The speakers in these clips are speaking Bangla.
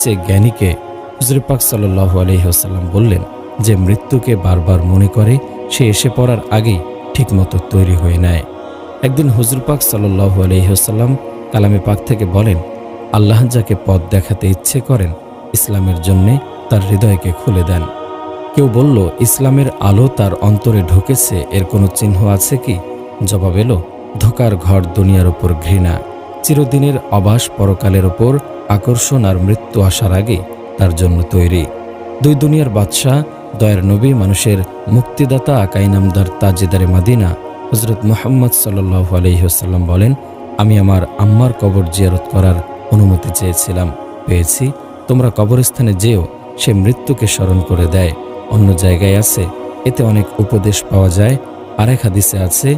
চেয়ে জ্ঞানীকে? হুজুর পাক সাল্লাল্লাহু আলাইহি ওয়াসাল্লাম বললেন, যে মৃত্যুকে বারবার মনে করে সে এসে পড়ার আগেই ঠিকমতো তৈরি হয়ে নেয়। একদিন হুজুর পাক সাল্লাল্লাহু আলাইহি ওয়াসাল্লাম কালামে পাক থেকে বলেন, আল্লাহ যাকে পথ দেখাতে ইচ্ছে করেন ইসলামের জন্যে তার হৃদয়কে খুলে দেন। কেউ বলল, ইসলামের আলো তার অন্তরে ঢুকেছে, এর কোনো চিহ্ন আছে কি? জবাব এলো, ধোকার ঘর দুনিয়ার ওপর ঘৃণা, চিরদিনের অবাস পরকালের ওপর আকর্ষণ আর মৃত্যু আসার আগে তার জন্য তৈরি। দুই দুনিয়ার বাদশাহ, দয়ার নবী, মানুষের মুক্তিদাতা, আকাইনামদার, তাজেদারে মাদিনা হযরত মুহাম্মদ সাল্লাল্লাহু আলাইহি ওয়াসাল্লাম বলেন, আমি আমার আম্মার কবর জিয়ারত করার অনুমতি চেয়েছিলাম, পেয়েছি। তোমরা কবরস্থানে যেও, সে মৃত্যুকে স্মরণ করে দেয়। অন্য জায়গায় আছে, এতে অনেক উপদেশ পাওয়া যায়। আরেক হাদিসে আছে,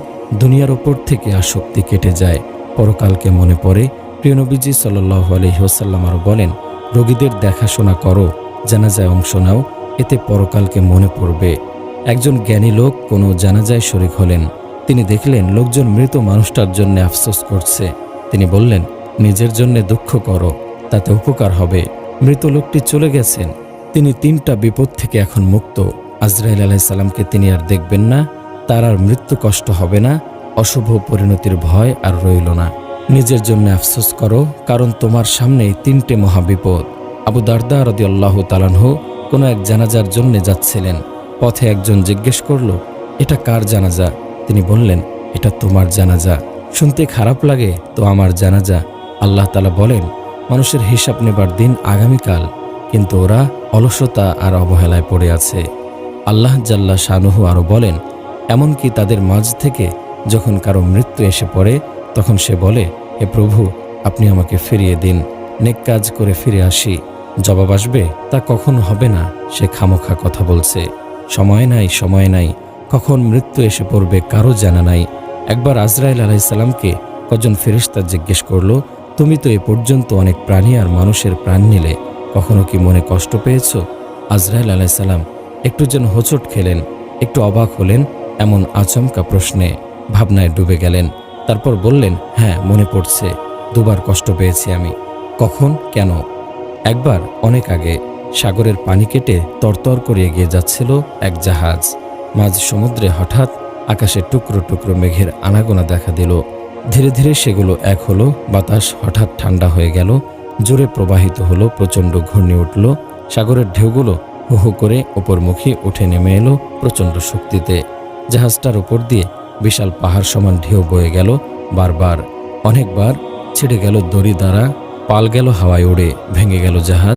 দুনিয়ার ওপর থেকে আসক্তি কেটে যায়, পরকালকে মনে পড়ে। প্রিয় নবীজি সাল্লাল্লাহু আলাইহি ওয়াসাল্লাম আরও বলেন, রোগীদের দেখাশোনা করো, জানাজায় অংশ নাও, এতে পরকালকে মনে পড়বে। একজন জ্ঞানী লোক কোনো জানাজায় শরীক হলেন। তিনি দেখলেন লোকজন মৃত মানুষটার জন্য আফসোস করছে। তিনি বললেন, নিজের জন্য দুঃখ করো, তাতে উপকার হবে। মৃত লোকটি চলে গেছেন, তিনি 3টা বিপদ থেকে এখন মুক্ত। আজরাইল আলাইহিস সালামকে তিনি আর দেখবেন না, তার আর মৃত্যু কষ্ট হবে না, অশুভ পরিণতির ভয় আর রইল না। নিজের জন্য আফসোস করো, কারণ তোমার সামনেই 3টে মহাবিপদ। আবু দারদা রাদিয়াল্লাহু তাআলা আনহু কোনো এক জানাজার জন্য যাচ্ছিলেন। পথে একজন জিজ্ঞেস করল, এটা কার জানাজা? তিনি বললেন, এটা তোমার জানাজা। শুনতে খারাপ লাগে তো আমার জানাজা। আল্লাহ তাআলা বলেন, মানুষের হিসাব নেবার দিন আগামীকাল, কিন্তু ওরা অলসতা আর অবহেলায় পড়ে আছে। আল্লাহ জাল্লা শানুহু আরও বলেন, এমনকি তাদের মাঝ থেকে যখন কারো মৃত্যু এসে পড়ে তখন সে বলে, হে প্রভু, আপনি আমাকে ফিরিয়ে দিন, নেক কাজ করে ফিরে আসি। জবাব আসবে, তা কখনো হবে না, সে খামোখা কথা বলছে। সময় নাই, সময় নাই, কখন মৃত্যু এসে পড়বে কারো জানা নাই। একবার আজরাইল আলাইহিস সালামকে কজন ফেরেশতা জিজ্ঞেস করল, তুমি তো এ পর্যন্ত অনেক প্রাণী আর মানুষের প্রাণ নিলে, কখনো কি মনে কষ্ট পেয়েছ? আজরাইল আলাইহিস সালাম একটু যেন হোঁচট খেলেন, একটু অবাক হলেন এমন আচমকা প্রশ্নে, ভাবনায় ডুবে গেলেন। তারপর বললেন, হ্যাঁ, মনে পড়ছে, 2বার কষ্ট পেয়েছি আমি। কখন, কেন? একবার অনেক আগে সাগরের পানি কেটে তরতর করে এগিয়ে যাচ্ছিল এক জাহাজ। মাঝ সমুদ্রে হঠাৎ আকাশে টুকরো টুকরো মেঘের আনাগোনা দেখা দিল। ধীরে ধীরে সেগুলো এক হলো, বাতাস হঠাৎ ঠান্ডা হয়ে গেল, জোরে প্রবাহিত হলো, প্রচণ্ড ঘূর্ণি উঠল, সাগরের ঢেউগুলো হু হু করে ওপরমুখী উঠে নেমে এলো প্রচণ্ড শক্তিতে। জাহাজটার উপর দিয়ে বিশাল পাহাড় সমান ঢেউ বয়ে গেল বারবার। অনেকবার ছিঁড়ে গেল দড়ি দ্বারা, পাল গেল হাওয়ায় উড়ে, ভেঙে গেল জাহাজ।